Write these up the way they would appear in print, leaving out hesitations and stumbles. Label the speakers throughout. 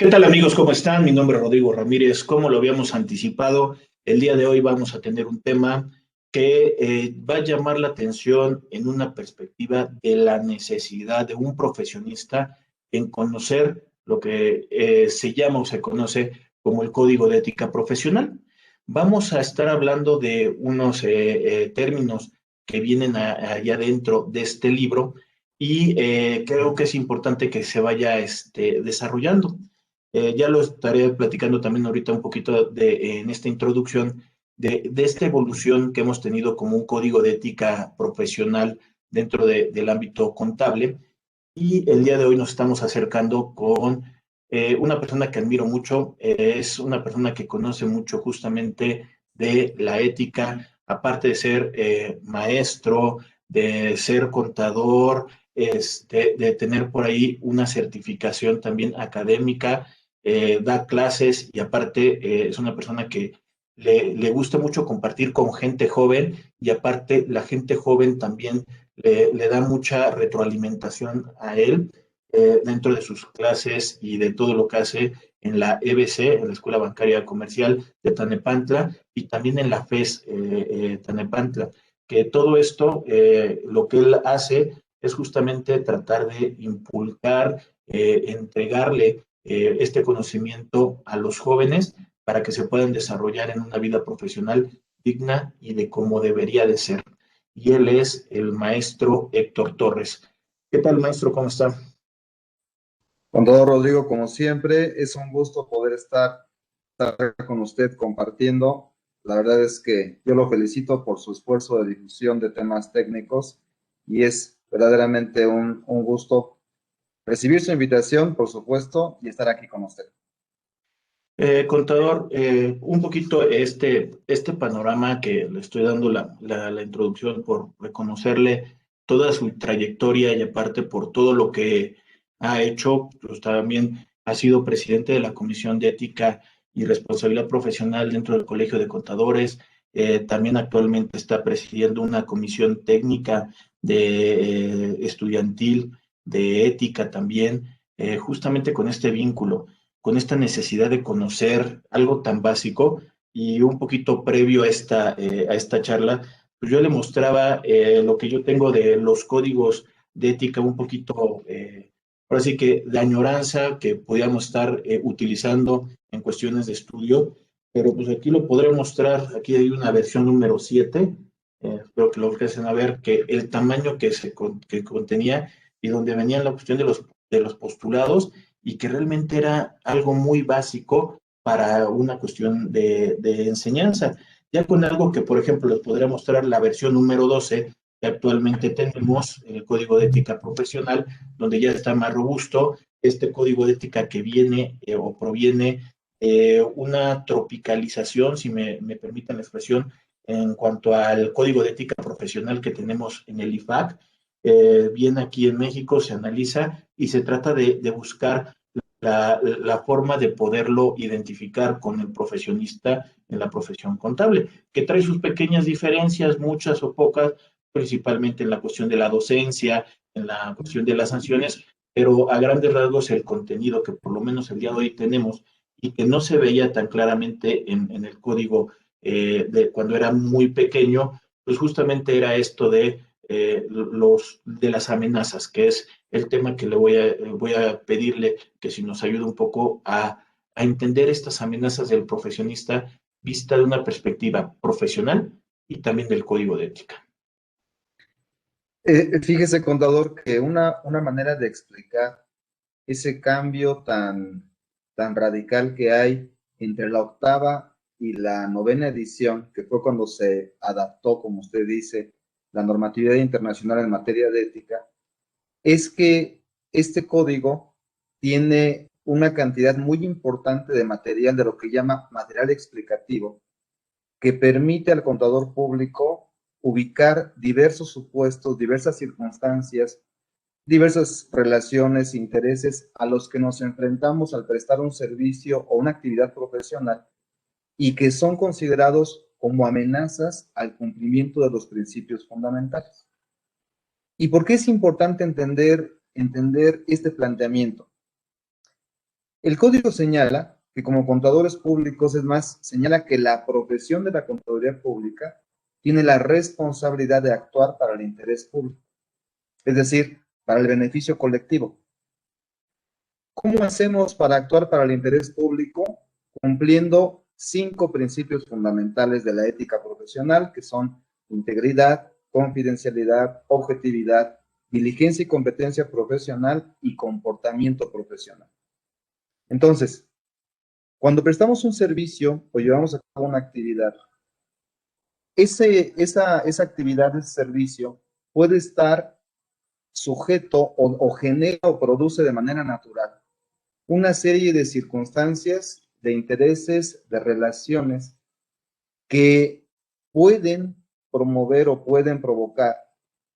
Speaker 1: ¿Qué tal amigos? ¿Cómo están? Mi nombre es Rodrigo Ramírez. Como lo habíamos anticipado, el día de hoy vamos a tener un tema que va a llamar la atención en una perspectiva de la necesidad de un profesionista en conocer lo que se llama o se conoce como el Código de Ética Profesional. Vamos a estar hablando de unos términos que vienen allá dentro de este libro y creo que es importante que se vaya desarrollando. Ya lo estaré platicando también ahorita un poquito en esta introducción de esta evolución que hemos tenido como un código de ética profesional dentro del ámbito contable. Y el día de hoy nos estamos acercando con una persona que admiro mucho, es una persona que conoce mucho justamente de la ética, aparte de ser maestro, de ser contador, de tener por ahí una certificación también académica, da clases y aparte es una persona que le gusta mucho compartir con gente joven y aparte la gente joven también le da mucha retroalimentación a él dentro de sus clases y de todo lo que hace en la EBC, en la Escuela Bancaria Comercial de Tanepantla, y también en la FES Tanepantla, que todo esto, lo que él hace es justamente tratar de inculcar, entregarle este conocimiento a los jóvenes para que se puedan desarrollar en una vida profesional digna y de cómo debería de ser. Y él es el maestro Héctor Torres. ¿Qué tal, maestro? ¿Cómo está?
Speaker 2: Con todo, Rodrigo, como siempre, es un gusto poder estar con usted compartiendo. La verdad es que yo lo felicito por su esfuerzo de difusión de temas técnicos y es verdaderamente un gusto recibir su invitación, por supuesto, y estar aquí con usted.
Speaker 1: Contador, un poquito este panorama que le estoy dando la introducción por reconocerle toda su trayectoria y aparte por todo lo que ha hecho, pues también ha sido presidente de la Comisión de Ética y Responsabilidad Profesional dentro del Colegio de Contadores, también actualmente está presidiendo una comisión técnica de estudiantil de ética también, justamente con este vínculo con esta necesidad de conocer algo tan básico y un poquito previo a esta charla, pues yo le mostraba lo que yo tengo de los códigos de ética un poquito, ahora sí que de añoranza que podíamos estar utilizando en cuestiones de estudio, pero pues aquí lo podré mostrar, aquí hay una versión número 7, espero que lo alcancen a ver, que el tamaño que contenía y donde venía la cuestión de los postulados y que realmente era algo muy básico para una cuestión de enseñanza. Ya con algo que, por ejemplo, les podría mostrar la versión número 12 que actualmente tenemos, el Código de Ética Profesional, donde ya está más robusto este código de ética que viene o proviene una tropicalización, si me permiten la expresión, en cuanto al código de ética profesional que tenemos en el IFAC. Viene aquí en México, se analiza y se trata de buscar la forma de poderlo identificar con el profesionista en la profesión contable, que trae sus pequeñas diferencias, muchas o pocas, principalmente en la cuestión de la docencia, en la cuestión de las sanciones, pero a grandes rasgos el contenido que por lo menos el día de hoy tenemos y que no se veía tan claramente en el código de cuando era muy pequeño, pues justamente era esto de las amenazas, que es el tema que voy a pedirle que si nos ayuda un poco a entender estas amenazas del profesionista vista de una perspectiva profesional y también del código de ética.
Speaker 2: Fíjese, contador, que una manera de explicar ese cambio tan radical que hay entre la octava y la novena edición, que fue cuando se adaptó, como usted dice, la normatividad internacional en materia de ética, es que este código tiene una cantidad muy importante de material, de lo que llama material explicativo, que permite al contador público ubicar diversos supuestos, diversas circunstancias, diversas relaciones, intereses a los que nos enfrentamos al prestar un servicio o una actividad profesional y que son considerados como amenazas al cumplimiento de los principios fundamentales. ¿Y por qué es importante entender este planteamiento? El código señala que como contadores públicos, es más, señala que la profesión de la contaduría pública tiene la responsabilidad de actuar para el interés público, es decir, para el beneficio colectivo. ¿Cómo hacemos para actuar para el interés público? Cumpliendo 5 principios fundamentales de la ética profesional, que son integridad, confidencialidad, objetividad, diligencia y competencia profesional y comportamiento profesional. Entonces, cuando prestamos un servicio o llevamos a cabo una actividad, esa actividad, ese servicio, puede estar sujeto o genera o produce de manera natural una serie de circunstancias, de intereses, de relaciones que pueden promover o pueden provocar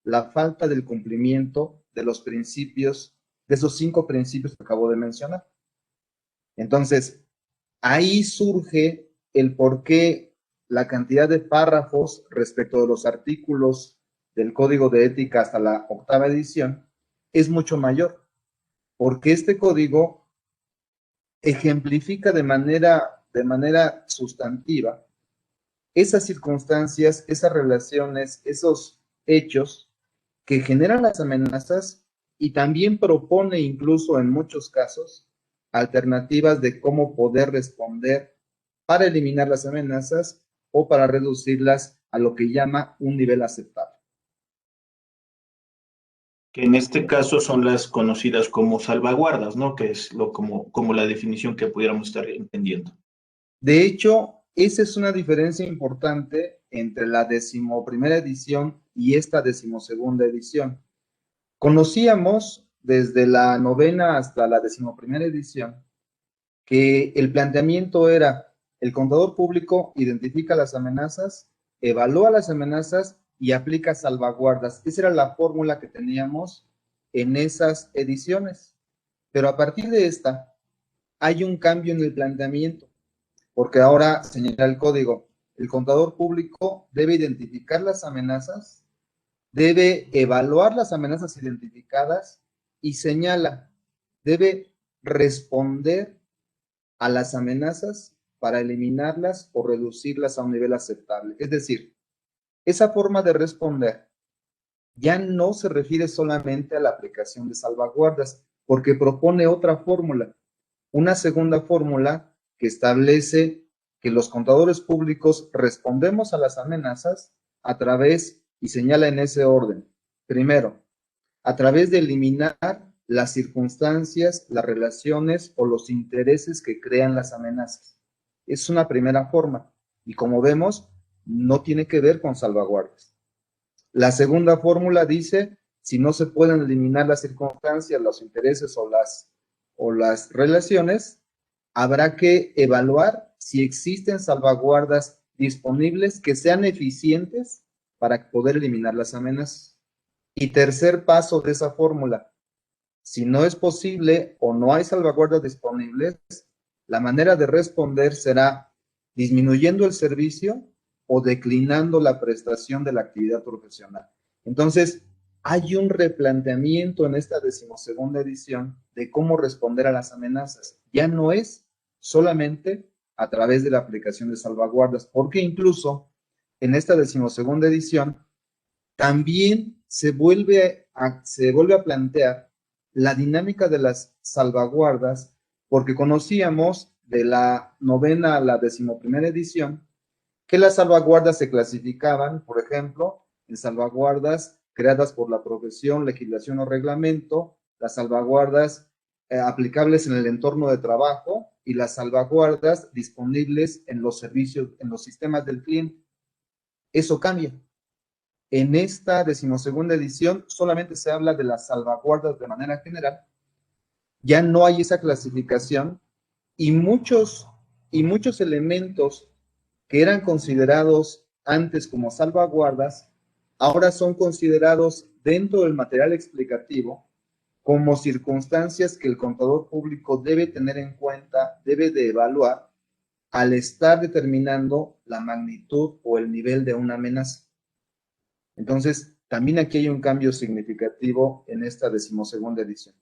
Speaker 2: la falta del cumplimiento de los principios, de esos 5 principios que acabo de mencionar. Entonces, ahí surge el por qué la cantidad de párrafos respecto de los artículos del Código de Ética hasta la 8ª edición es mucho mayor, porque este código ejemplifica de manera sustantiva esas circunstancias, esas relaciones, esos hechos que generan las amenazas y también propone incluso en muchos casos alternativas de cómo poder responder para eliminar las amenazas o para reducirlas a lo que llama un nivel aceptable.
Speaker 1: Que en este caso son las conocidas como salvaguardas, ¿no? Que es como la definición que pudiéramos estar entendiendo.
Speaker 2: De hecho, esa es una diferencia importante entre la 11ª edición y esta 12ª edición. Conocíamos desde la 9ª hasta la 11ª edición que el planteamiento era: el contador público identifica las amenazas, evalúa las amenazas y aplica salvaguardas. Esa era la fórmula que teníamos en esas ediciones. Pero a partir de esta, hay un cambio en el planteamiento, porque ahora señala el código: el contador público debe identificar las amenazas, debe evaluar las amenazas identificadas y señala, debe responder a las amenazas para eliminarlas o reducirlas a un nivel aceptable. Es decir, esa forma de responder ya no se refiere solamente a la aplicación de salvaguardas, porque propone otra fórmula, una segunda fórmula que establece que los contadores públicos respondemos a las amenazas a través, y señala en ese orden: primero, a través de eliminar las circunstancias, las relaciones o los intereses que crean las amenazas. Es una primera forma y, como vemos, no tiene que ver con salvaguardas. La segunda fórmula dice: si no se pueden eliminar las circunstancias, los intereses o las relaciones, habrá que evaluar si existen salvaguardas disponibles que sean eficientes para poder eliminar las amenazas. Y tercer paso de esa fórmula: si no es posible o no hay salvaguardas disponibles, la manera de responder será disminuyendo el servicio o declinando la prestación de la actividad profesional. Entonces, hay un replanteamiento en esta 12ª edición de cómo responder a las amenazas. Ya no es solamente a través de la aplicación de salvaguardas, porque incluso en esta 12ª edición también se vuelve a plantear la dinámica de las salvaguardas, porque conocíamos de la 9ª a la 11ª edición que las salvaguardas se clasificaban, por ejemplo, en salvaguardas creadas por la profesión, legislación o reglamento, las salvaguardas aplicables en el entorno de trabajo y las salvaguardas disponibles en los servicios, en los sistemas del cliente. Eso cambia. En esta 12ª edición solamente se habla de las salvaguardas de manera general. Ya no hay esa clasificación y muchos elementos que eran considerados antes como salvaguardas, ahora son considerados dentro del material explicativo como circunstancias que el contador público debe tener en cuenta, debe de evaluar al estar determinando la magnitud o el nivel de una amenaza. Entonces, también aquí hay un cambio significativo en esta 12ª edición.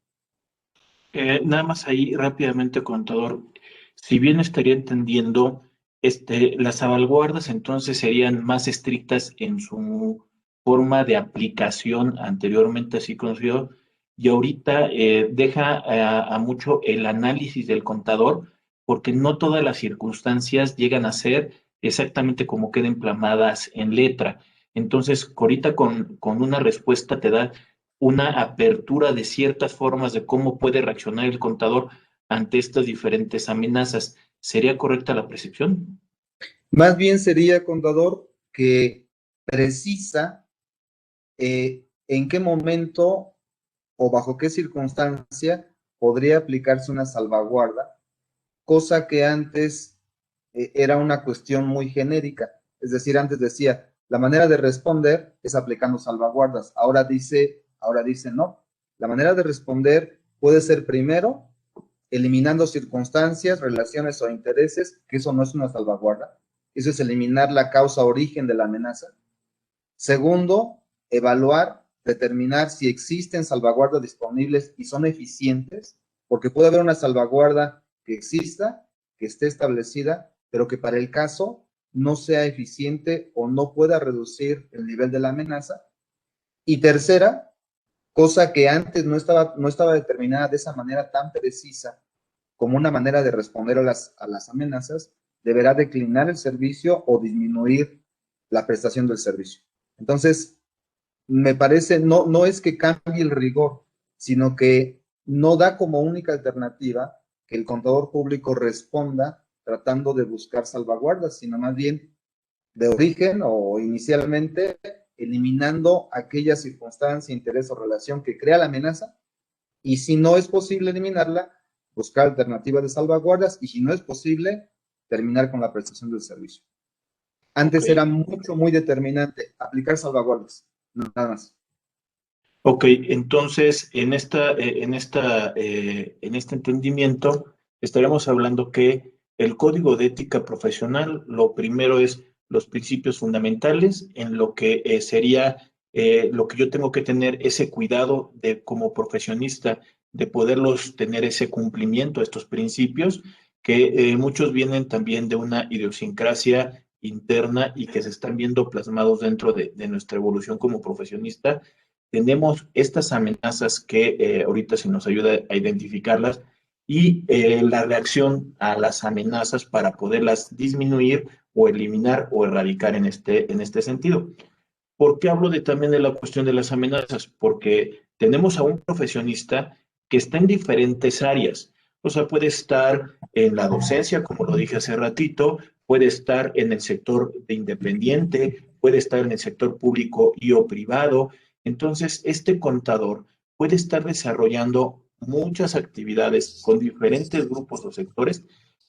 Speaker 1: Nada más ahí rápidamente, contador. Si bien estaría entendiendo, las salvaguardas entonces serían más estrictas en su forma de aplicación anteriormente así conocido, y ahorita deja a mucho el análisis del contador, porque no todas las circunstancias llegan a ser exactamente como queden plasmadas en letra. Entonces, ahorita con una respuesta te da una apertura de ciertas formas de cómo puede reaccionar el contador ante estas diferentes amenazas. ¿Sería correcta la percepción?
Speaker 2: Más bien sería, contador, que precisa en qué momento o bajo qué circunstancia podría aplicarse una salvaguarda, cosa que antes era una cuestión muy genérica. Es decir, antes decía, la manera de responder es aplicando salvaguardas. Ahora dice no. La manera de responder puede ser primero eliminando circunstancias, relaciones o intereses, que eso no es una salvaguarda. Eso es eliminar la causa origen de la amenaza. Segundo, evaluar, determinar si existen salvaguardas disponibles y son eficientes, porque puede haber una salvaguarda que exista, que esté establecida, pero que para el caso no sea eficiente o no pueda reducir el nivel de la amenaza. Y tercera, cosa que antes no estaba determinada de esa manera tan precisa como una manera de responder a las amenazas, deberá declinar el servicio o disminuir la prestación del servicio. Entonces, me parece, no es que cambie el rigor, sino que no da como única alternativa que el contador público responda tratando de buscar salvaguardas, sino más bien de origen o inicialmente eliminando aquella circunstancia, interés o relación que crea la amenaza, y si no es posible eliminarla, buscar alternativas de salvaguardas, y si no es posible, terminar con la prestación del servicio.
Speaker 1: Ok,
Speaker 2: Antes era mucho, muy determinante aplicar salvaguardas, nada más.
Speaker 1: ok, entonces en este entendimiento estaremos hablando que el código de ética profesional, lo primero es los principios fundamentales en lo que sería lo que yo tengo que tener ese cuidado de como profesionista de poderlos tener ese cumplimiento, estos principios, que muchos vienen también de una idiosincrasia interna y que se están viendo plasmados dentro de nuestra evolución como profesionista. Tenemos estas amenazas que ahorita se nos ayuda a identificarlas y la reacción a las amenazas para poderlas disminuir o eliminar o erradicar en este sentido. ¿Por qué hablo también de la cuestión de las amenazas? Porque tenemos a un profesionista que está en diferentes áreas. O sea, puede estar en la docencia, como lo dije hace ratito, puede estar en el sector de independiente, puede estar en el sector público y o privado. Entonces, este contador puede estar desarrollando muchas actividades con diferentes grupos o sectores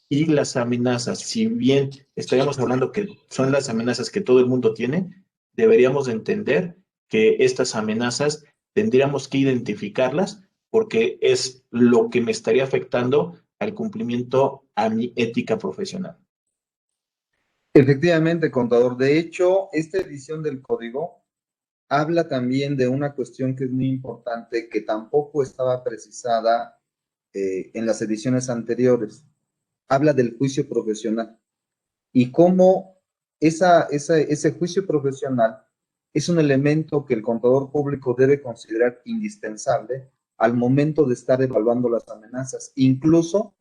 Speaker 1: y las amenazas, si bien estaríamos hablando que son las amenazas que todo el mundo tiene, deberíamos entender que estas amenazas tendríamos que identificarlas porque es lo que me estaría afectando al cumplimiento a mi ética profesional.
Speaker 2: Efectivamente, contador. De hecho, esta edición del código habla también de una cuestión que es muy importante, que tampoco estaba precisada en las ediciones anteriores. Habla del juicio profesional y cómo ese juicio profesional es un elemento que el contador público debe considerar indispensable al momento de estar evaluando las amenazas. Incluso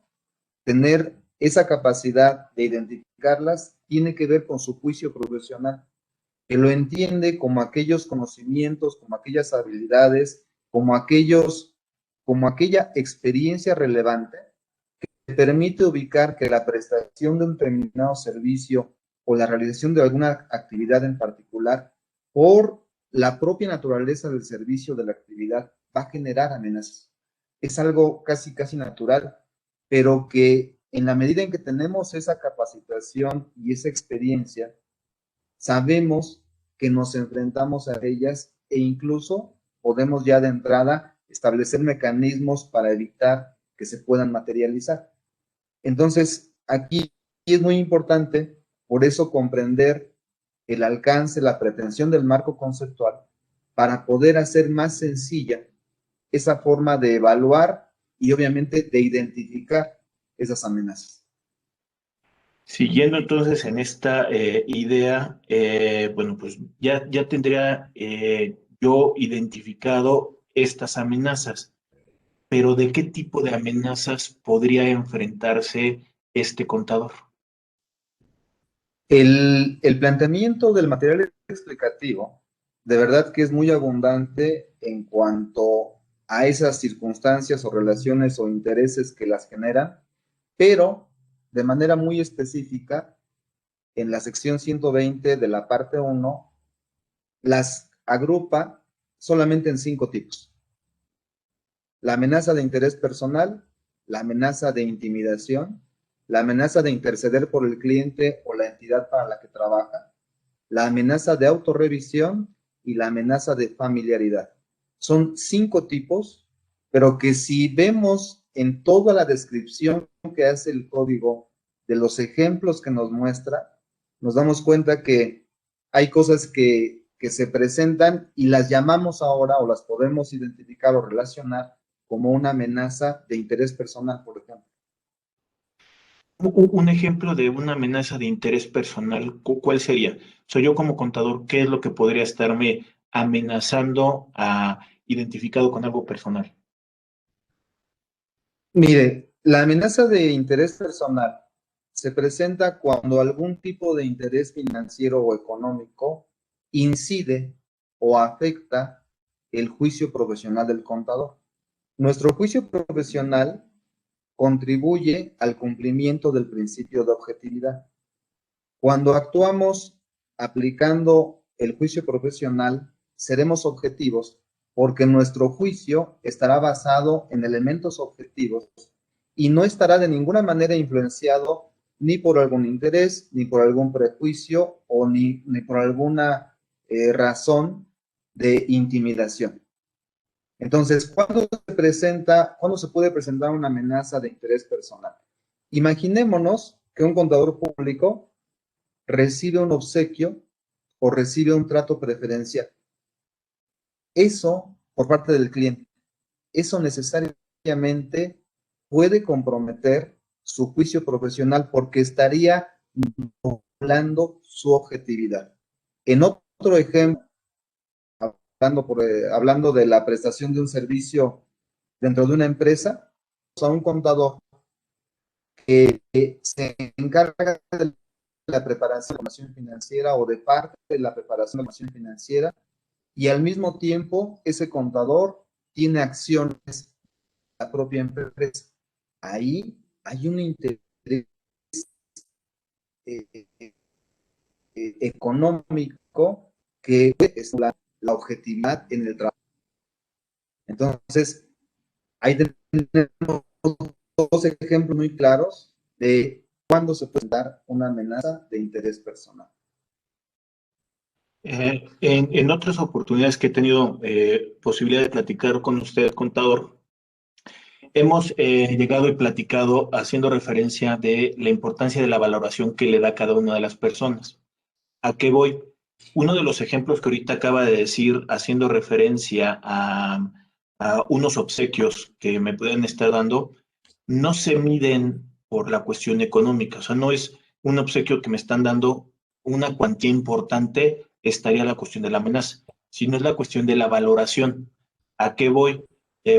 Speaker 2: tener esa capacidad de identificarlas tiene que ver con su juicio profesional, que lo entiende como aquellos conocimientos, como aquellas habilidades, como aquella experiencia relevante que permite ubicar que la prestación de un determinado servicio o la realización de alguna actividad en particular, por la propia naturaleza del servicio de la actividad, va a generar amenazas. Es algo casi, casi natural, pero que en la medida en que tenemos esa capacitación y esa experiencia, sabemos que nos enfrentamos a ellas e incluso podemos ya de entrada establecer mecanismos para evitar que se puedan materializar. Entonces, aquí es muy importante, por eso, comprender el alcance, la pretensión del marco conceptual para poder hacer más sencilla esa forma de evaluar y obviamente de identificar esas amenazas.
Speaker 1: Siguiendo entonces en esta idea, bueno, pues ya tendría yo identificado estas amenazas, pero ¿de qué tipo de amenazas podría enfrentarse este contador?
Speaker 2: El planteamiento del material explicativo, de verdad que es muy abundante en cuanto a esas circunstancias o relaciones o intereses que las generan, pero de manera muy específica, en la sección 120 de la parte 1, las agrupa solamente en 5 tipos. La amenaza de interés personal, la amenaza de intimidación, la amenaza de interceder por el cliente o la entidad para la que trabaja, la amenaza de autorrevisión y la amenaza de familiaridad. Son 5 tipos, pero que si vemos en toda la descripción que hace el código de los ejemplos que nos muestra, nos damos cuenta que hay cosas que se presentan y las llamamos ahora o las podemos identificar o relacionar como una amenaza de interés personal, por ejemplo.
Speaker 1: Un ejemplo de una amenaza de interés personal, ¿cuál sería? O sea, yo como contador, ¿qué es lo que podría estarme amenazando identificado con algo personal?
Speaker 2: Mire, la amenaza de interés personal se presenta cuando algún tipo de interés financiero o económico incide o afecta el juicio profesional del contador. Nuestro juicio profesional contribuye al cumplimiento del principio de objetividad. Cuando actuamos aplicando el juicio profesional, seremos objetivos porque nuestro juicio estará basado en elementos objetivos y no estará de ninguna manera influenciado ni por algún interés, ni por algún prejuicio o ni por alguna razón de intimidación. Entonces, ¿cuándo se puede presentar una amenaza de interés personal? Imaginémonos que un contador público recibe un obsequio o recibe un trato preferencial. Eso por parte del cliente. Eso necesariamente puede comprometer su juicio profesional porque estaría violando su objetividad. En otro ejemplo, hablando de la prestación de un servicio dentro de una empresa, a un contador que se encarga de la preparación de la información financiera o de parte de la preparación de la información financiera y al mismo tiempo ese contador tiene acciones de la propia empresa. Ahí hay un interés eh, económico que es la objetividad en el trabajo. Entonces, ahí tenemos dos ejemplos muy claros de cuándo se puede dar una amenaza de interés personal.
Speaker 1: En otras oportunidades que he tenido posibilidad de platicar con usted, contador, hemos llegado y platicado haciendo referencia de la importancia de la valoración que le da cada una de las personas. ¿A qué voy? Uno de los ejemplos que ahorita acaba de decir, haciendo referencia a unos obsequios que me pueden estar dando, no se miden por la cuestión económica. O sea, no es un obsequio que me están dando una cuantía importante, estaría la cuestión de la amenaza, sino es la cuestión de la valoración. ¿A qué voy?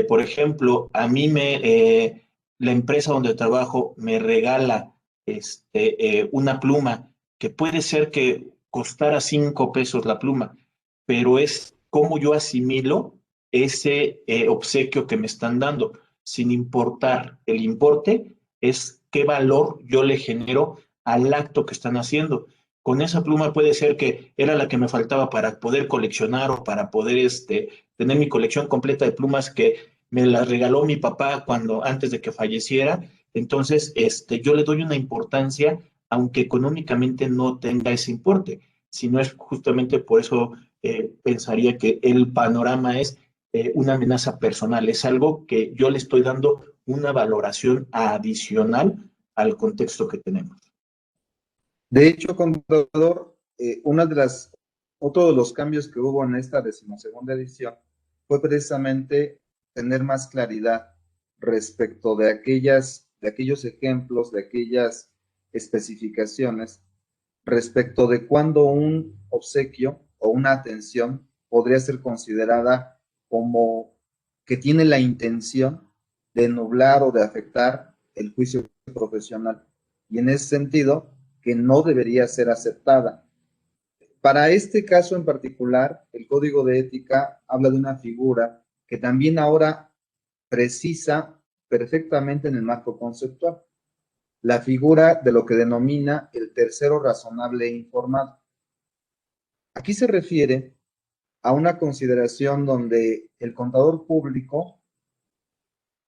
Speaker 1: Por ejemplo, la empresa donde trabajo me regala una pluma que puede ser que costara 5 pesos la pluma, pero es cómo yo asimilo ese obsequio que me están dando, sin importar el importe, es qué valor yo le genero al acto que están haciendo. Con esa pluma puede ser que era la que me faltaba para poder coleccionar o para poder tener mi colección completa de plumas que me las regaló mi papá antes de que falleciera. Entonces, yo le doy una importancia, aunque económicamente no tenga ese importe, sino es justamente por eso pensaría que el panorama es una amenaza personal, es algo que yo le estoy dando una valoración adicional al contexto que tenemos.
Speaker 2: De hecho, contador, otro de los cambios que hubo en esta 12ª edición fue precisamente tener más claridad respecto de aquellos ejemplos, de aquellas especificaciones, respecto de cuándo un obsequio o una atención podría ser considerada como que tiene la intención de nublar o de afectar el juicio profesional. Y en ese sentido, que no debería ser aceptada. Para este caso en particular, el Código de Ética habla de una figura que también ahora precisa perfectamente en el marco conceptual, la figura de lo que denomina el tercero razonable e informado. Aquí se refiere a una consideración donde el contador público,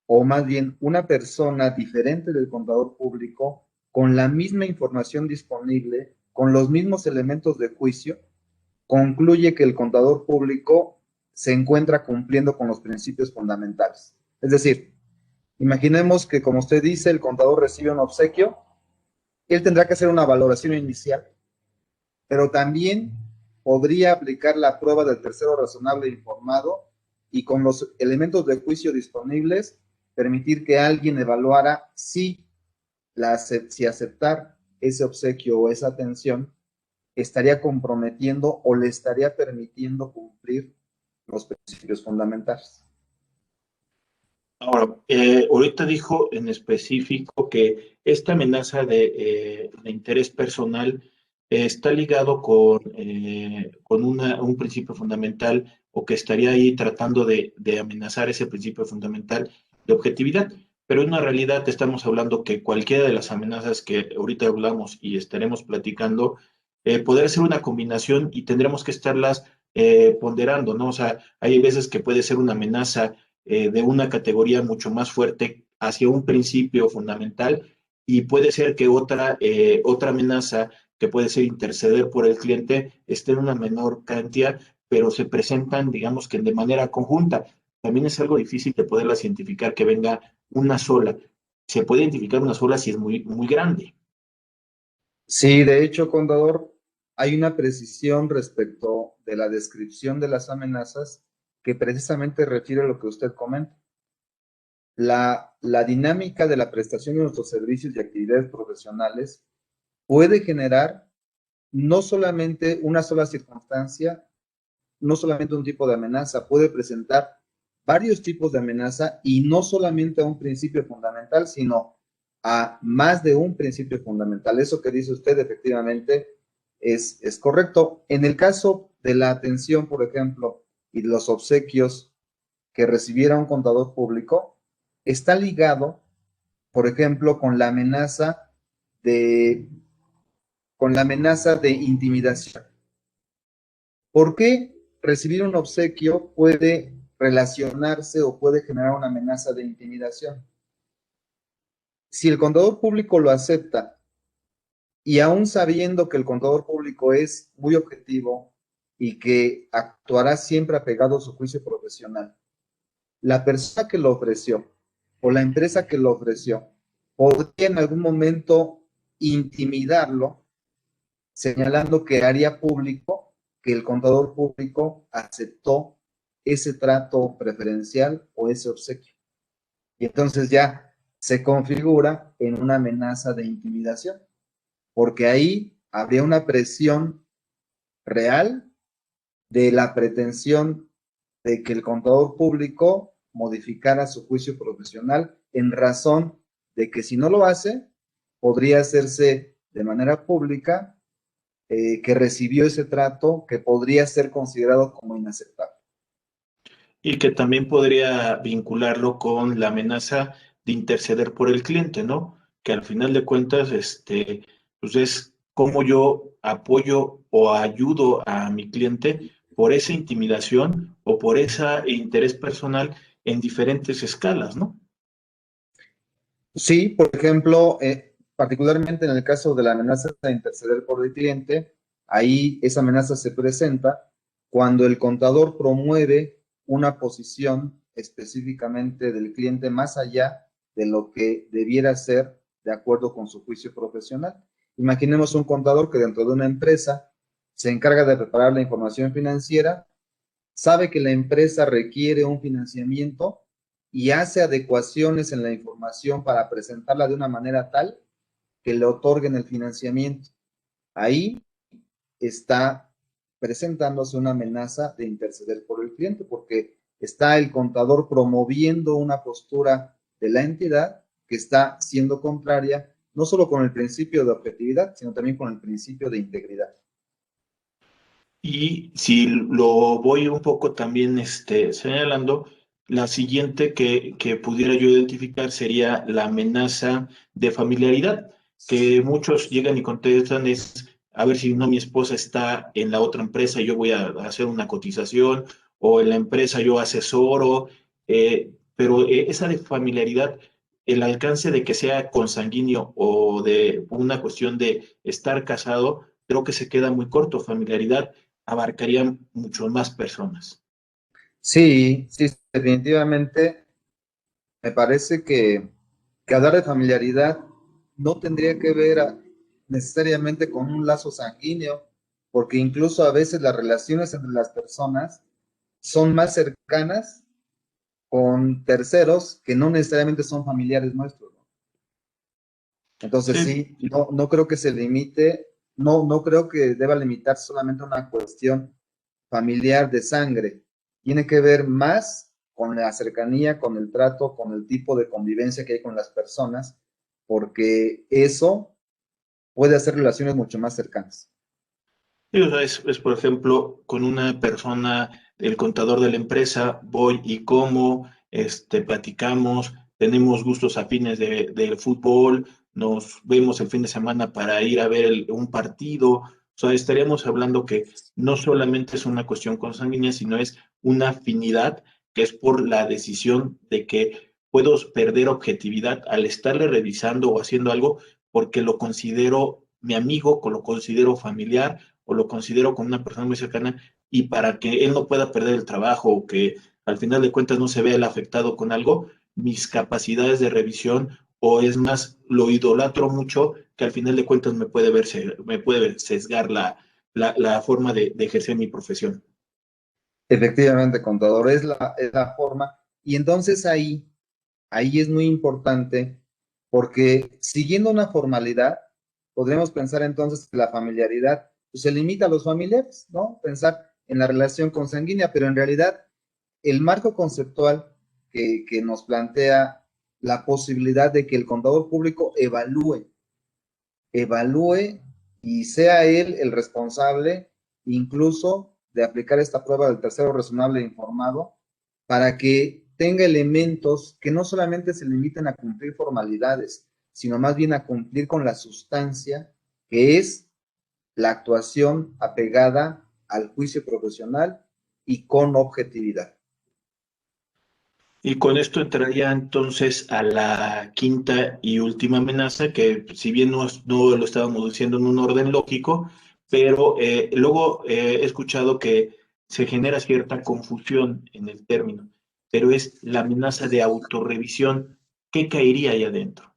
Speaker 2: o más bien una persona diferente del contador público, con la misma información disponible, con los mismos elementos de juicio, concluye que el contador público se encuentra cumpliendo con los principios fundamentales. Es decir, imaginemos que, como usted dice, el contador recibe un obsequio, él tendrá que hacer una valoración inicial, pero también podría aplicar la prueba del tercero razonable e informado y con los elementos de juicio disponibles permitir que alguien evaluara si aceptar ese obsequio o esa atención estaría comprometiendo o le estaría permitiendo cumplir los principios fundamentales.
Speaker 1: Ahora, ahorita dijo en específico que esta amenaza de interés personal está ligado con un principio fundamental o que estaría ahí tratando de amenazar ese principio fundamental de objetividad. Pero en una realidad estamos hablando que cualquiera de las amenazas que ahorita hablamos y estaremos platicando, podrá ser una combinación y tendremos que estarlas ponderando, ¿no? O sea, hay veces que puede ser una amenaza de una categoría mucho más fuerte hacia un principio fundamental y puede ser que otra amenaza que puede ser interceder por el cliente esté en una menor cantidad, pero se presentan, digamos que de manera conjunta. También es algo difícil de poderla identificar que venga una sola. Se puede identificar una sola si es muy, muy grande.
Speaker 2: Sí, de hecho, contador, hay una precisión respecto de la descripción de las amenazas que precisamente refiere a lo que usted comenta. La dinámica de la prestación de nuestros servicios y actividades profesionales puede generar no solamente una sola circunstancia, no solamente un tipo de amenaza, puede presentar varios tipos de amenaza y no solamente a un principio fundamental, sino a más de un principio fundamental. Eso que dice usted efectivamente es correcto. En el caso de la atención, por ejemplo, y de los obsequios que recibiera un contador público, está ligado, por ejemplo, de, con la amenaza de intimidación. ¿Por qué recibir un obsequio puede relacionarse o puede generar una amenaza de intimidación? Si el contador público lo acepta y aún sabiendo que el contador público es muy objetivo y que actuará siempre apegado a su juicio profesional, la persona que lo ofreció o la empresa que lo ofreció podría en algún momento intimidarlo, señalando que haría público que el contador público aceptó ese trato preferencial o ese obsequio. Y entonces ya se configura en una amenaza de intimidación, porque ahí habría una presión real de la pretensión de que el contador público modificara su juicio profesional en razón de que si no lo hace, podría hacerse de manera pública que recibió ese trato que podría ser considerado como inaceptable.
Speaker 1: Y que también podría vincularlo con la amenaza de interceder por el cliente, ¿no? Que al final de cuentas, pues es cómo yo apoyo o ayudo a mi cliente por esa intimidación o por ese interés personal en diferentes escalas, ¿no?
Speaker 2: Sí, por ejemplo, particularmente en el caso de la amenaza de interceder por el cliente, ahí esa amenaza se presenta cuando el contador promueve una posición específicamente del cliente más allá de lo que debiera ser de acuerdo con su juicio profesional. Imaginemos un contador que dentro de una empresa se encarga de preparar la información financiera, sabe que la empresa requiere un financiamiento y hace adecuaciones en la información para presentarla de una manera tal que le otorguen el financiamiento. Ahí está presentándose una amenaza de interceder por el cliente, porque está el contador promoviendo una postura de la entidad que está siendo contraria no solo con el principio de objetividad, sino también con el principio de integridad.
Speaker 1: Y si lo voy un poco también señalando, la siguiente que pudiera yo identificar sería la amenaza de familiaridad, que muchos llegan y contestan es, a ver si no mi esposa está en la otra empresa y yo voy a hacer una cotización, o en la empresa yo asesoro, pero esa de familiaridad, el alcance de que sea consanguíneo o de una cuestión de estar casado, creo que se queda muy corto. Familiaridad abarcarían mucho más personas.
Speaker 2: Sí, sí, definitivamente me parece que hablar de familiaridad no tendría que ver necesariamente con un lazo sanguíneo, porque incluso a veces las relaciones entre las personas son más cercanas con terceros que no necesariamente son familiares nuestros, ¿no? Entonces
Speaker 1: Sí,
Speaker 2: sí, no creo que se limite, no creo que deba limitar solamente a una cuestión familiar de sangre. Tiene que ver más con la cercanía, con el trato, con el tipo de convivencia que hay con las personas, porque eso puede hacer relaciones mucho más cercanas.
Speaker 1: sí, o sea, es, por ejemplo, con una persona, el contador de la empresa, voy y como, platicamos, tenemos gustos afines del fútbol, nos vemos el fin de semana para ir a ver un partido. O sea, estaríamos hablando que no solamente es una cuestión consanguínea, sino es una afinidad que es por la decisión de que puedo perder objetividad al estarle revisando o haciendo algo porque lo considero mi amigo, o lo considero familiar o lo considero como una persona muy cercana y para que él no pueda perder el trabajo o que al final de cuentas no se vea el afectado con algo, mis capacidades de revisión o es más, lo idolatro mucho que al final de cuentas me puede sesgar la forma de ejercer mi profesión.
Speaker 2: Efectivamente, contador, es la forma. Y entonces ahí es muy importante porque siguiendo una formalidad, podremos pensar entonces que la familiaridad pues, se limita a los familiares, ¿no? Pensar en la relación consanguínea, pero en realidad el marco conceptual que nos plantea la posibilidad de que el contador público evalúe y sea él el responsable incluso de aplicar esta prueba del tercero razonable e informado para que tenga elementos que no solamente se limiten a cumplir formalidades, sino más bien a cumplir con la sustancia que es la actuación apegada al juicio profesional y con objetividad.
Speaker 1: Y con esto entraría entonces a la quinta y última amenaza, que si bien no lo estábamos diciendo en un orden lógico, pero luego he escuchado que se genera cierta confusión en el término, pero es la amenaza de autorrevisión. ¿Qué caería ahí adentro?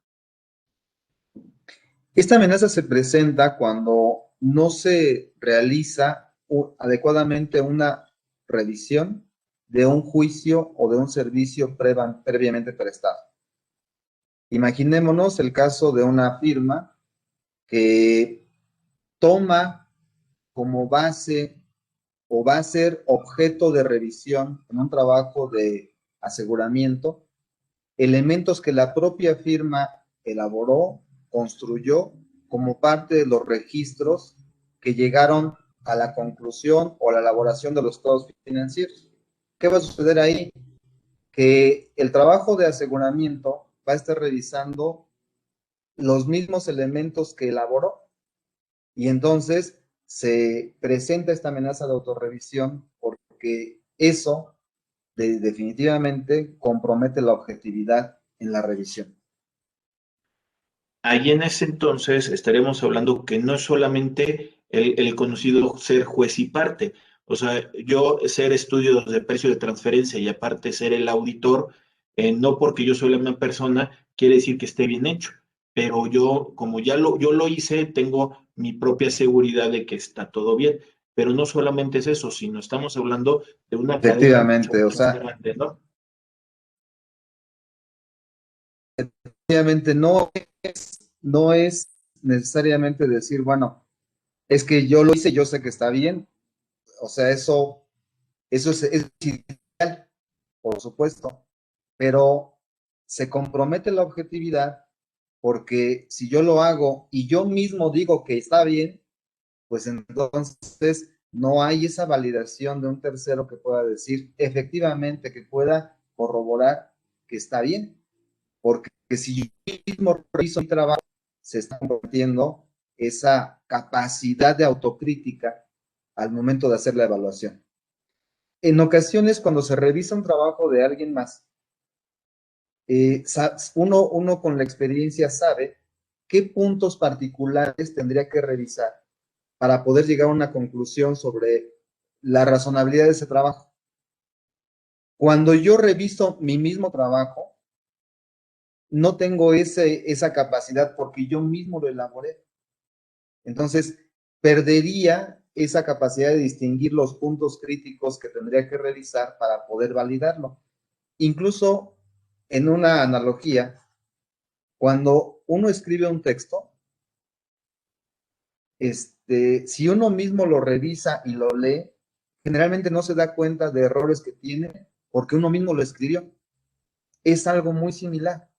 Speaker 2: Esta amenaza se presenta cuando no se realiza adecuadamente una revisión de un juicio o de un servicio previamente prestado. Imaginémonos el caso de una firma que toma como base o va a ser objeto de revisión en un trabajo de aseguramiento elementos que la propia firma elaboró, construyó como parte de los registros que llegaron a la conclusión o la elaboración de los estados financieros. ¿Qué va a suceder ahí? Que el trabajo de aseguramiento va a estar revisando los mismos elementos que elaboró y entonces se presenta esta amenaza de autorrevisión porque eso definitivamente compromete la objetividad en la revisión.
Speaker 1: Ahí en ese entonces estaremos hablando que no es solamente el conocido ser juez y parte, o sea, yo ser estudio de precio de transferencia y aparte ser el auditor, no porque yo soy la misma persona, quiere decir que esté bien hecho, pero yo, como yo lo hice, tengo mi propia seguridad de que está todo bien, pero no solamente es eso, sino estamos hablando de una cadena mucho
Speaker 2: Efectivamente, o
Speaker 1: más
Speaker 2: sea,
Speaker 1: grande, ¿no?
Speaker 2: Obviamente no es necesariamente decir, bueno, es que yo lo hice, yo sé que está bien. O sea, eso es ideal, por supuesto, pero se compromete la objetividad porque si yo lo hago y yo mismo digo que está bien, pues entonces no hay esa validación de un tercero que pueda decir efectivamente, que pueda corroborar que está bien. Porque si yo mismo reviso mi trabajo, se está compartiendo esa capacidad de autocrítica al momento de hacer la evaluación. En ocasiones, cuando se revisa un trabajo de alguien más, uno con la experiencia sabe qué puntos particulares tendría que revisar para poder llegar a una conclusión sobre la razonabilidad de ese trabajo. Cuando yo reviso mi mismo trabajo, no tengo esa capacidad porque yo mismo lo elaboré. Entonces, perdería esa capacidad de distinguir los puntos críticos que tendría que revisar para poder validarlo. Incluso en una analogía, cuando uno escribe un texto, si uno mismo lo revisa y lo lee, generalmente no se da cuenta de errores que tiene porque uno mismo lo escribió. Es algo muy similar.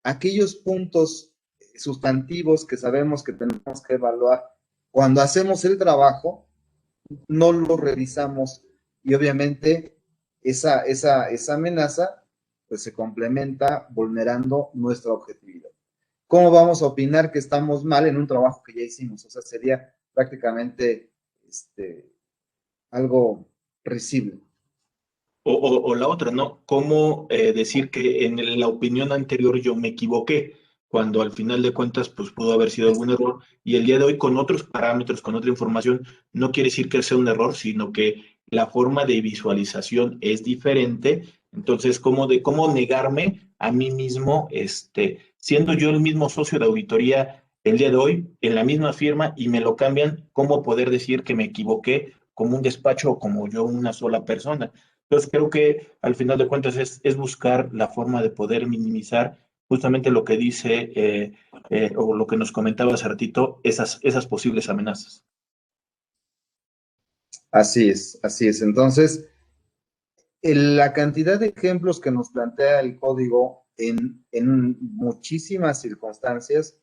Speaker 2: Aquellos puntos sustantivos que sabemos que tenemos que evaluar, cuando hacemos el trabajo, no lo revisamos y obviamente esa amenaza pues se complementa vulnerando nuestra objetividad. ¿Cómo vamos a opinar que estamos mal en un trabajo que ya hicimos? O sea, sería prácticamente algo risible.
Speaker 1: O la otra, ¿no? ¿Cómo decir que en la opinión anterior yo me equivoqué, cuando al final de cuentas pues pudo haber sido algún error y el día de hoy con otros parámetros, con otra información, no quiere decir que sea un error, sino que la forma de visualización es diferente. Entonces, cómo negarme a mí mismo, siendo yo el mismo socio de auditoría el día de hoy, en la misma firma y me lo cambian, cómo poder decir que me equivoqué como un despacho o como yo una sola persona? Entonces creo que al final de cuentas es buscar la forma de poder minimizar justamente lo que dice o lo que nos comentaba hace ratito, esas posibles amenazas.
Speaker 2: Así es, así es. Entonces, la cantidad de ejemplos que nos plantea el código en muchísimas circunstancias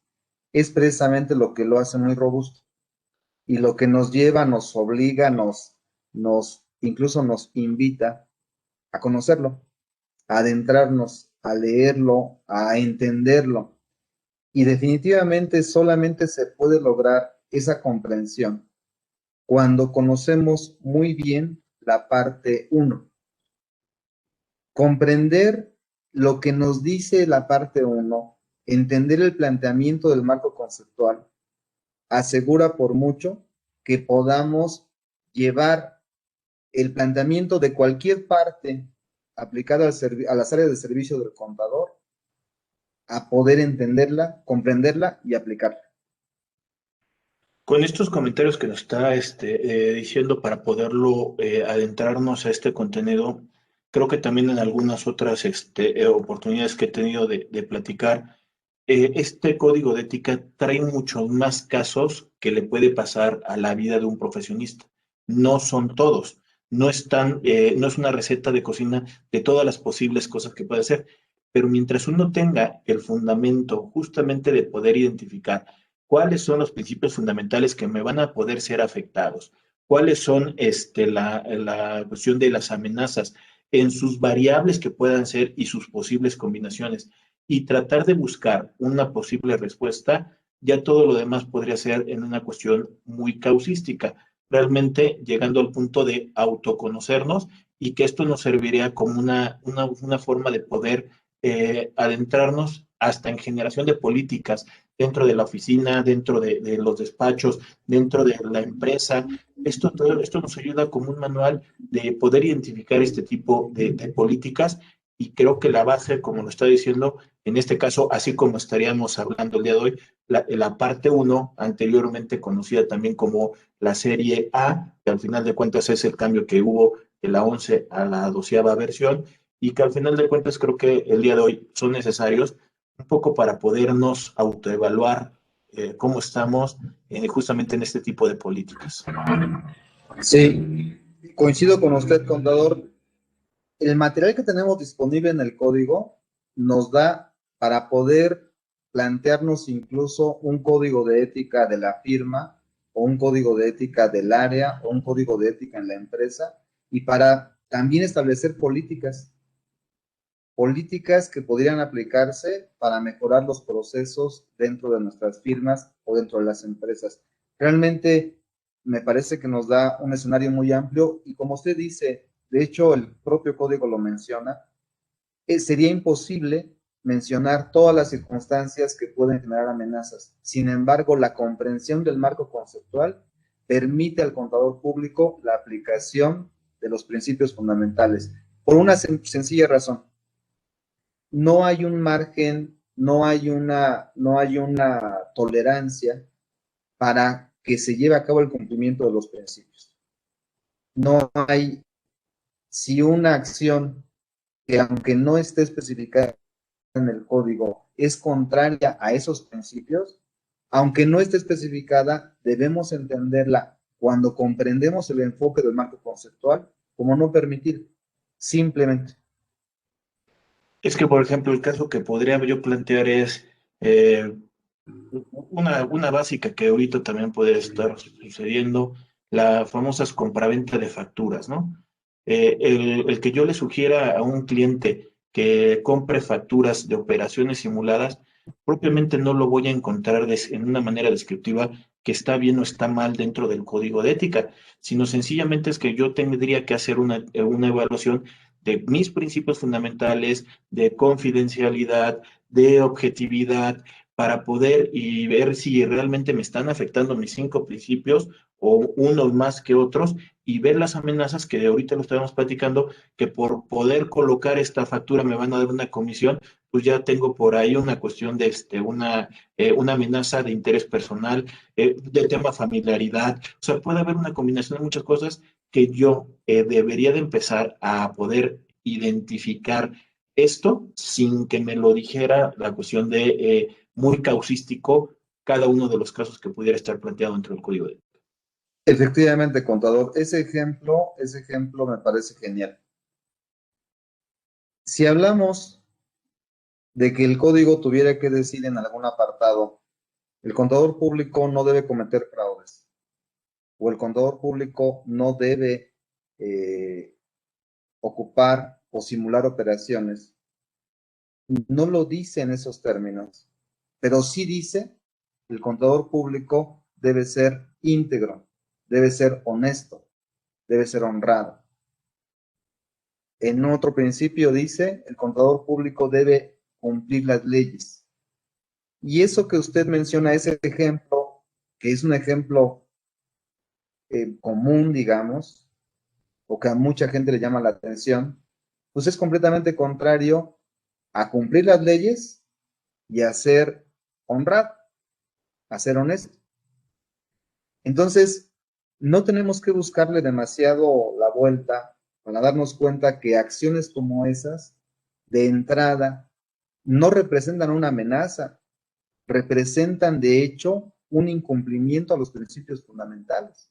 Speaker 2: es precisamente lo que lo hace muy robusto y lo que nos lleva, nos obliga, incluso nos invita a conocerlo, a adentrarnos, a leerlo, a entenderlo. Y definitivamente solamente se puede lograr esa comprensión cuando conocemos muy bien la parte uno. Comprender lo que nos dice la parte uno, entender el planteamiento del marco conceptual, asegura por mucho que podamos llevar el planteamiento de cualquier parte aplicada a las áreas de servicio del contador a poder entenderla, comprenderla y aplicarla.
Speaker 1: Con estos comentarios que nos está diciendo para poderlo adentrarnos a este contenido, creo que también en algunas otras oportunidades que he tenido de platicar, este código de ética trae muchos más casos que le puede pasar a la vida de un profesionista. No son todos, no es una receta de cocina de todas las posibles cosas que puede hacer, pero mientras uno tenga el fundamento justamente de poder identificar cuáles son los principios fundamentales que me van a poder ser afectados, cuáles son la cuestión de las amenazas en sus variables que puedan ser y sus posibles combinaciones y tratar de buscar una posible respuesta, ya todo lo demás podría ser en una cuestión muy causística, realmente llegando al punto de autoconocernos y que esto nos serviría como una forma de poder adentrarnos hasta en generación de políticas dentro de la oficina, dentro de los despachos, dentro de la empresa. Esto nos ayuda como un manual de poder identificar este tipo de políticas y creo que la base, como lo está diciendo, en este caso, así como estaríamos hablando el día de hoy, la parte uno anteriormente conocida también como la serie A, que al final de cuentas es el cambio que hubo de la 11 a la 12ª versión, y que al final de cuentas creo que el día de hoy son necesarios un poco para podernos autoevaluar cómo estamos justamente en este tipo de políticas.
Speaker 2: Sí, coincido con usted, contador. El material que tenemos disponible en el código nos da para poder plantearnos incluso un código de ética de la firma o un código de ética del área o un código de ética en la empresa y para también establecer políticas que podrían aplicarse para mejorar los procesos dentro de nuestras firmas o dentro de las empresas. Realmente me parece que nos da un escenario muy amplio y como usted dice, de hecho el propio código lo menciona, sería imposible mencionar todas las circunstancias que pueden generar amenazas. Sin embargo, la comprensión del marco conceptual permite al contador público la aplicación de los principios fundamentales. Por una sencilla razón, no hay un margen, no hay una tolerancia para que se lleve a cabo el cumplimiento de los principios. No hay, si una acción que aunque no esté especificada en el código es contraria a esos principios, aunque no esté especificada, debemos entenderla cuando comprendemos el enfoque del marco conceptual como no permitir, simplemente.
Speaker 1: Es que, por ejemplo, el caso que podría yo plantear es eh, una básica que ahorita también puede estar sucediendo, las famosas compraventa de facturas, ¿no? El que yo le sugiera a un cliente que compre facturas de operaciones simuladas, propiamente no lo voy a encontrar en una manera descriptiva que está bien o está mal dentro del código de ética, sino sencillamente es que yo tendría que hacer una evaluación de mis principios fundamentales, de confidencialidad, de objetividad, para poder y ver si realmente me están afectando mis 5 principios o unos más que otros y ver las amenazas que de ahorita lo estábamos platicando, que por poder colocar esta factura me van a dar una comisión, pues ya tengo por ahí una cuestión de una amenaza de interés personal, de tema familiaridad, o sea, puede haber una combinación de muchas cosas que yo debería de empezar a poder identificar esto sin que me lo dijera la cuestión de muy causístico cada uno de los casos que pudiera estar planteado dentro del código de ética.
Speaker 2: Efectivamente, contador, ese ejemplo me parece genial. Si hablamos de que el código tuviera que decir en algún apartado, el contador público no debe cometer fraudes o el contador público no debe eh, ocupar o simular operaciones, no lo dice en esos términos, pero sí dice el contador público debe ser íntegro, debe ser honesto, debe ser honrado. En otro principio dice el contador público debe cumplir las leyes. Y eso que usted menciona, ese ejemplo, que es un ejemplo común, digamos, o que a mucha gente le llama la atención, pues es completamente contrario a cumplir las leyes y a ser honrado, a ser honesto. Entonces, no tenemos que buscarle demasiado la vuelta para darnos cuenta que acciones como esas, de entrada, no representan una amenaza, representan de hecho un incumplimiento a los principios fundamentales.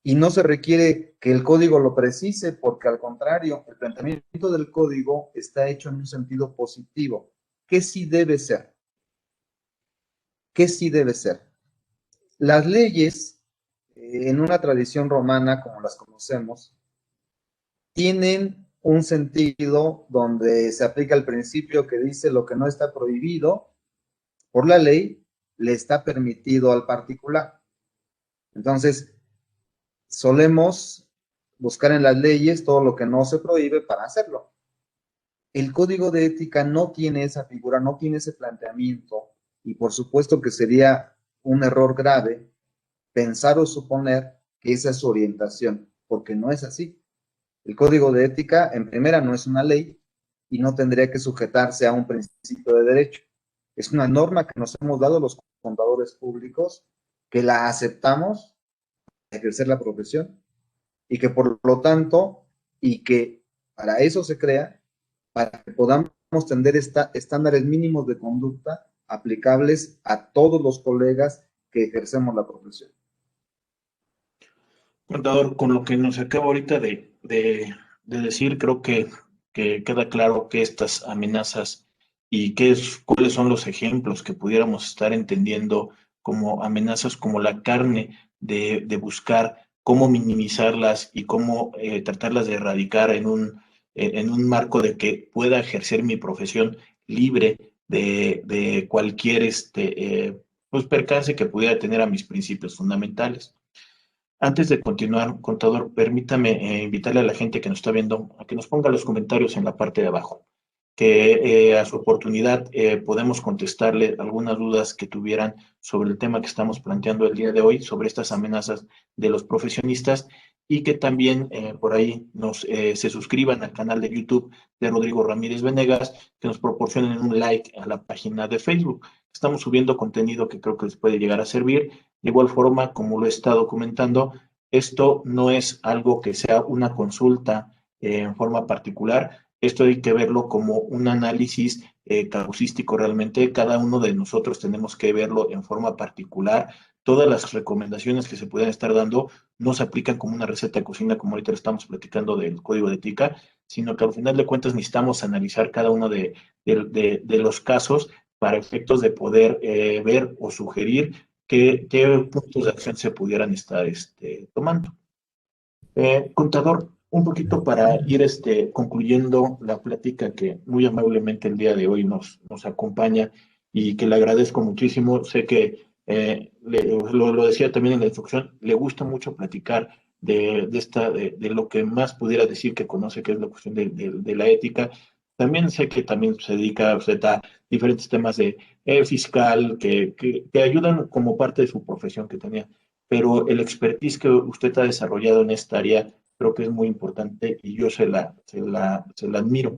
Speaker 2: Y no se requiere que el código lo precise, porque al contrario, el planteamiento del código está hecho en un sentido positivo. ¿Qué sí debe ser? ¿Qué sí debe ser? Las leyes, en una tradición romana como las conocemos, tienen un sentido donde se aplica el principio que dice lo que no está prohibido por la ley, le está permitido al particular. Entonces, solemos buscar en las leyes todo lo que no se prohíbe para hacerlo. El código de ética no tiene esa figura, no tiene ese planteamiento, y por supuesto que sería un error grave pensar o suponer que esa es su orientación, porque no es así. El código de ética, en primera, no es una ley y no tendría que sujetarse a un principio de derecho. Es una norma que nos hemos dado los contadores públicos, que la aceptamos para ejercer la profesión y que por lo tanto, y que Para eso se crea, para que podamos tener estándares mínimos de conducta aplicables a todos los colegas que ejercemos la profesión.
Speaker 1: Contador, con lo que nos acaba ahorita de decir, creo que queda claro que estas amenazas y cuáles son los ejemplos que pudiéramos estar entendiendo como amenazas, como la carne de buscar cómo minimizarlas y cómo tratarlas de erradicar en un marco de que pueda ejercer mi profesión libre de cualquier pues, percance que pudiera tener a mis principios fundamentales. Antes de continuar, contador, permítame invitarle a la gente que nos está viendo a que nos ponga los comentarios en la parte de abajo, que a su oportunidad podemos contestarle algunas dudas que tuvieran sobre el tema que estamos planteando el día de hoy, sobre estas amenazas de los profesionistas, y que también por ahí se suscriban al canal de YouTube de Rodrigo Ramírez Venegas, que nos proporcionen un like a la página de Facebook. Estamos subiendo contenido que creo que les puede llegar a servir. De igual forma, como lo he estado comentando, esto no es algo que sea una consulta en forma particular. Esto hay que verlo como un análisis causístico realmente. Cada uno de nosotros tenemos que verlo en forma particular. Todas las recomendaciones que se puedan estar dando no se aplican como una receta de cocina, como ahorita estamos platicando del código de ética, sino que al final de cuentas necesitamos analizar cada uno de los casos para efectos de poder ver o sugerir qué puntos de acción se pudieran estar tomando. Contador, un poquito para ir concluyendo la plática que muy amablemente el día de hoy nos acompaña y que le agradezco muchísimo. Sé que lo decía también en la instrucción, le gusta mucho platicar de lo que más pudiera decir que conoce, que es la cuestión de la ética. También sé que también se dedica usted a diferentes temas de fiscal que ayudan como parte de su profesión que tenía, pero el expertise que usted ha desarrollado en esta área creo que es muy importante y yo se la admiro.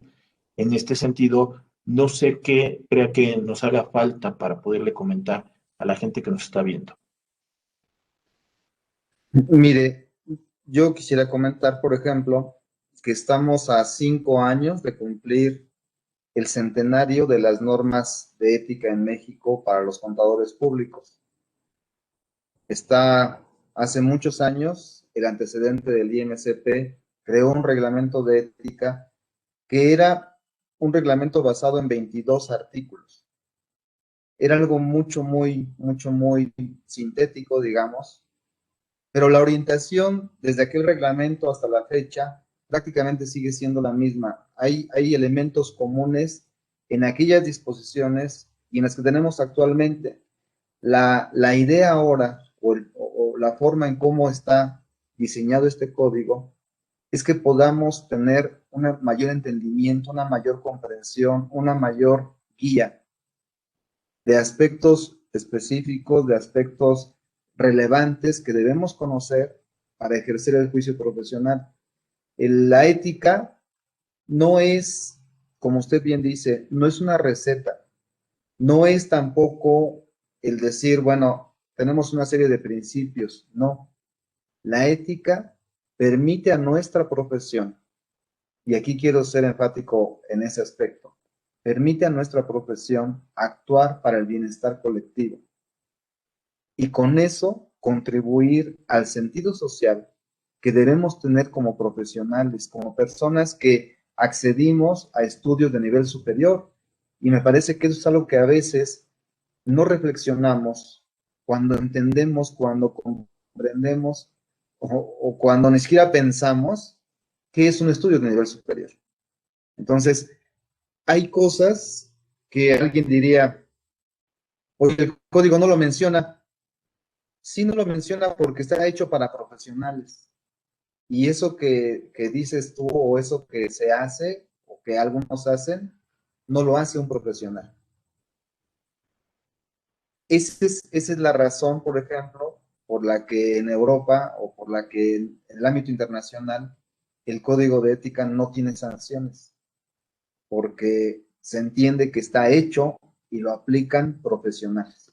Speaker 1: En este sentido, no sé qué crea que nos haga falta para poderle comentar a la gente que nos está viendo.
Speaker 2: Mire, yo quisiera comentar, por ejemplo, que estamos a 5 años de cumplir el centenario de las normas de ética en México para los contadores públicos. Hace muchos años, el antecedente del IMCP creó un reglamento de ética que era un reglamento basado en 22 artículos. Era algo muy sintético, digamos, pero la orientación desde aquel reglamento hasta la fecha prácticamente sigue siendo la misma. Hay elementos comunes en aquellas disposiciones y en las que tenemos actualmente. La idea ahora o la forma en cómo está diseñado este código es que podamos tener un mayor entendimiento, una mayor comprensión, una mayor guía de aspectos específicos, de aspectos relevantes que debemos conocer para ejercer el juicio profesional. La ética no es, como usted bien dice, no es una receta, no es tampoco el decir, bueno, tenemos una serie de principios, no. La ética permite a nuestra profesión, y aquí quiero ser enfático en ese aspecto, permite a nuestra profesión actuar para el bienestar colectivo y con eso contribuir al sentido social que debemos tener como profesionales, como personas que accedimos a estudios de nivel superior. Y me parece que eso es algo que a veces no reflexionamos cuando entendemos, cuando comprendemos o cuando ni siquiera pensamos que es un estudio de nivel superior. Entonces, hay cosas que alguien diría, oye, el código no lo menciona. Sí, no lo menciona porque está hecho para profesionales. Y eso que dices tú o eso que se hace o que algunos hacen, no lo hace un profesional. Esa es la razón, por ejemplo, por la que en Europa o por la que en el ámbito internacional el código de ética no tiene sanciones, porque se entiende que está hecho y lo aplican profesionales.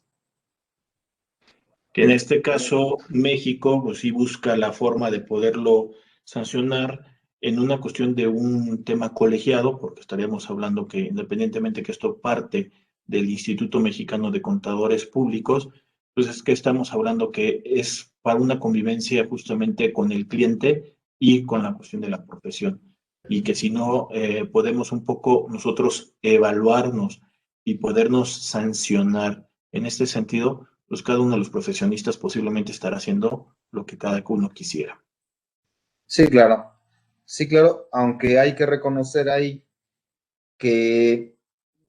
Speaker 1: Que en este caso México pues sí busca la forma de poderlo sancionar en una cuestión de un tema colegiado, porque estaríamos hablando que independientemente que esto parte del Instituto Mexicano de Contadores Públicos, pues es que estamos hablando que es para una convivencia justamente con el cliente y con la cuestión de la profesión. Y que si no podemos un poco nosotros evaluarnos y podernos sancionar en este sentido, pues cada uno de los profesionistas posiblemente estará haciendo lo que cada uno quisiera.
Speaker 2: Sí, claro. Sí, claro, aunque hay que reconocer ahí que,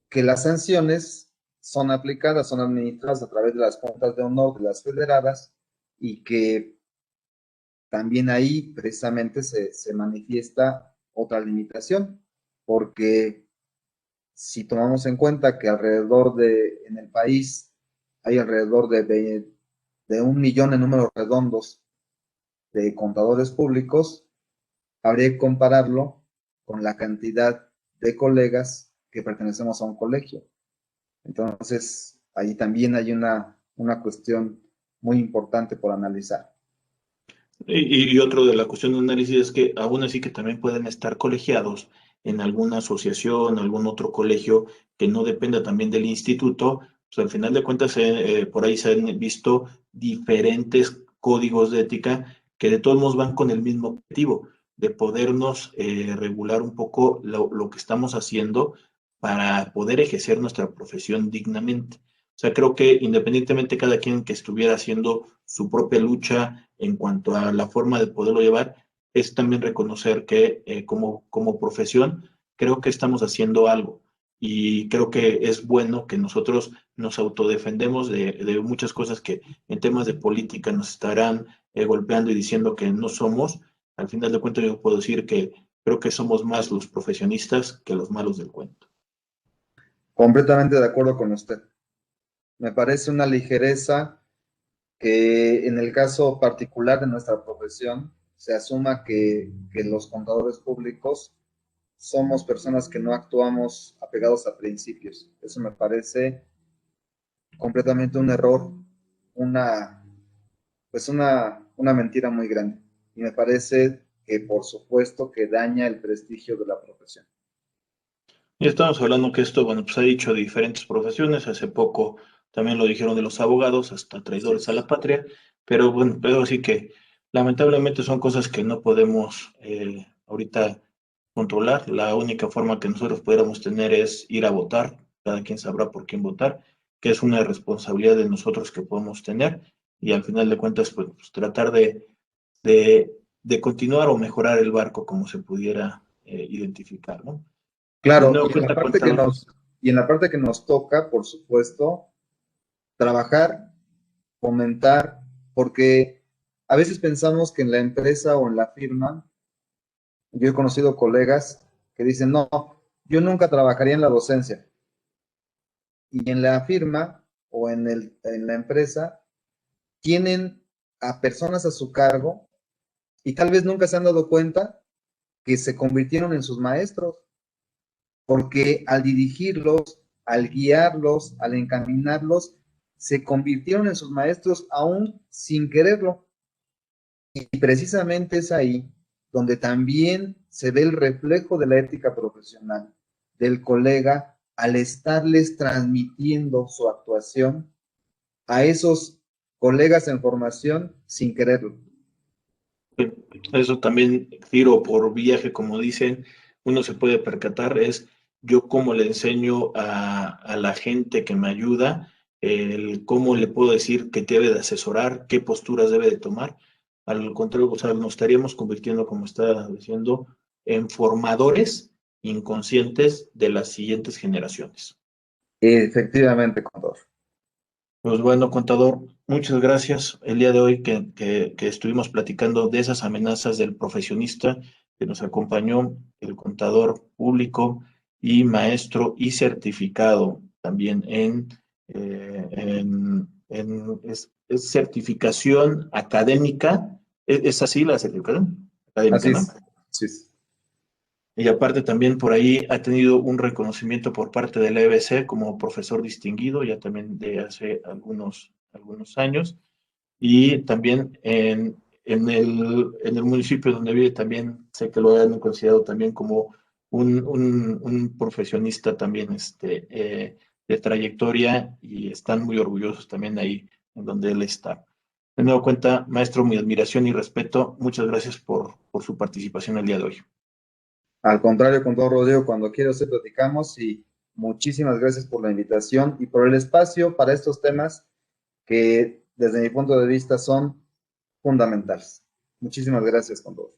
Speaker 2: que las sanciones son aplicadas, son administradas a través de las juntas de honor de las federadas y que también ahí precisamente se manifiesta otra limitación, porque si tomamos en cuenta que en el país hay alrededor de 1 millón en números redondos de contadores públicos, habría que compararlo con la cantidad de colegas que pertenecemos a un colegio. Entonces, ahí también hay una cuestión muy importante por analizar.
Speaker 1: Y otro de la cuestión de análisis es que aún así que también pueden estar colegiados en alguna asociación, algún otro colegio que no dependa también del instituto, pues al final de cuentas por ahí se han visto diferentes códigos de ética que de todos modos van con el mismo objetivo, de podernos regular un poco lo que estamos haciendo para poder ejercer nuestra profesión dignamente. O sea, creo que independientemente cada quien que estuviera haciendo su propia lucha en cuanto a la forma de poderlo llevar, es también reconocer que como profesión creo que estamos haciendo algo y creo que es bueno que nosotros nos autodefendemos de muchas cosas que en temas de política nos estarán golpeando y diciendo que no somos. Al final de cuentas yo puedo decir que creo que somos más los profesionistas que los malos del cuento.
Speaker 2: Completamente de acuerdo con usted. Me parece una ligereza que en el caso particular de nuestra profesión se asuma que los contadores públicos somos personas que no actuamos apegados a principios. Eso me parece completamente un error, una, una mentira muy grande. Y me parece que por supuesto que daña el prestigio de la profesión.
Speaker 1: Y estamos hablando que esto, bueno, pues ha dicho de diferentes profesiones, hace poco también lo dijeron de los abogados, hasta
Speaker 2: Así
Speaker 1: traidores a la
Speaker 2: es.
Speaker 1: patria, pero bueno, pero sí que lamentablemente son cosas que no podemos ahorita controlar. La única forma que nosotros pudiéramos tener es ir a votar, cada quien sabrá por quién votar, que es una responsabilidad de nosotros que podemos tener y al final de cuentas, pues tratar de, de continuar o mejorar el barco como se pudiera identificar, ¿no? De
Speaker 2: Claro,
Speaker 1: nuevo cuenta, contador.
Speaker 2: y en la parte que nos toca, por supuesto, trabajar, fomentar, porque a veces pensamos que en la empresa o en la firma, yo he conocido colegas que dicen, no, yo nunca trabajaría en la docencia. Y en la firma o en la empresa tienen a personas a su cargo y tal vez nunca se han dado cuenta que se convirtieron en sus maestros, porque al dirigirlos, al guiarlos, al encaminarlos, se convirtieron en sus maestros aún sin quererlo. Y precisamente es ahí donde también se ve el reflejo de la ética profesional del colega al estarles transmitiendo su actuación a esos colegas en formación sin quererlo.
Speaker 1: Eso también, tiro por viaje, como dicen, uno se puede percatar, es yo cómo le enseño a la gente que me ayuda, el cómo le puedo decir qué debe de asesorar, qué posturas debe de tomar. Al contrario, o sea, nos estaríamos convirtiendo, como está diciendo, en formadores inconscientes de las siguientes generaciones.
Speaker 2: Efectivamente, contador.
Speaker 1: Pues bueno, contador, muchas gracias el día de hoy que estuvimos platicando de esas amenazas del profesionista que nos acompañó, el contador público y maestro y certificado también es certificación académica. ¿Es así la certificación académica,
Speaker 2: Así
Speaker 1: no?
Speaker 2: es. Así es.
Speaker 1: Y aparte también por ahí ha tenido un reconocimiento por parte de la EBC como profesor distinguido, ya también de hace algunos años. Y también en el municipio donde vive también, sé que lo han considerado también como un profesionista también de trayectoria y están muy orgullosos también ahí en donde él está. De nuevo cuenta, maestro, mi admiración y respeto. Muchas gracias por su participación el día de hoy.
Speaker 2: Al contrario, con todo Rodrigo, cuando quieras se platicamos y muchísimas gracias por la invitación y por el espacio para estos temas que desde mi punto de vista son fundamentales. Muchísimas gracias con todo.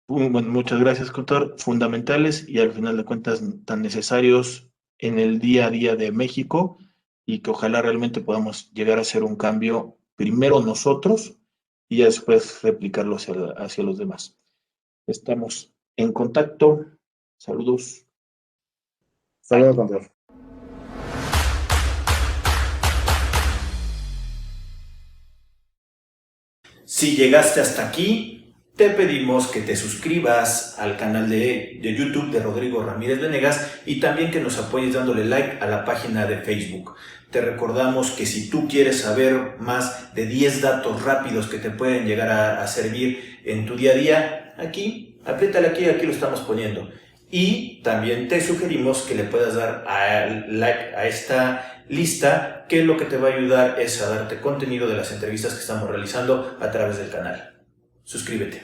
Speaker 1: Bueno, muchas gracias, Cotor. Fundamentales y al final de cuentas tan necesarios en el día a día de México y que ojalá realmente podamos llegar a hacer un cambio primero nosotros y ya después replicarlo hacia los demás. Estamos en contacto. Saludos.
Speaker 2: Saludos con todo.
Speaker 3: Si llegaste hasta aquí, te pedimos que te suscribas al canal de YouTube de Rodrigo Ramírez Venegas y también que nos apoyes dándole like a la página de Facebook. Te recordamos que si tú quieres saber más de 10 datos rápidos que te pueden llegar a servir en tu día a día, aquí, apriétale aquí lo estamos poniendo. Y también te sugerimos que le puedas dar like a esta lista, que lo que te va a ayudar es a darte contenido de las entrevistas que estamos realizando a través del canal. Suscríbete.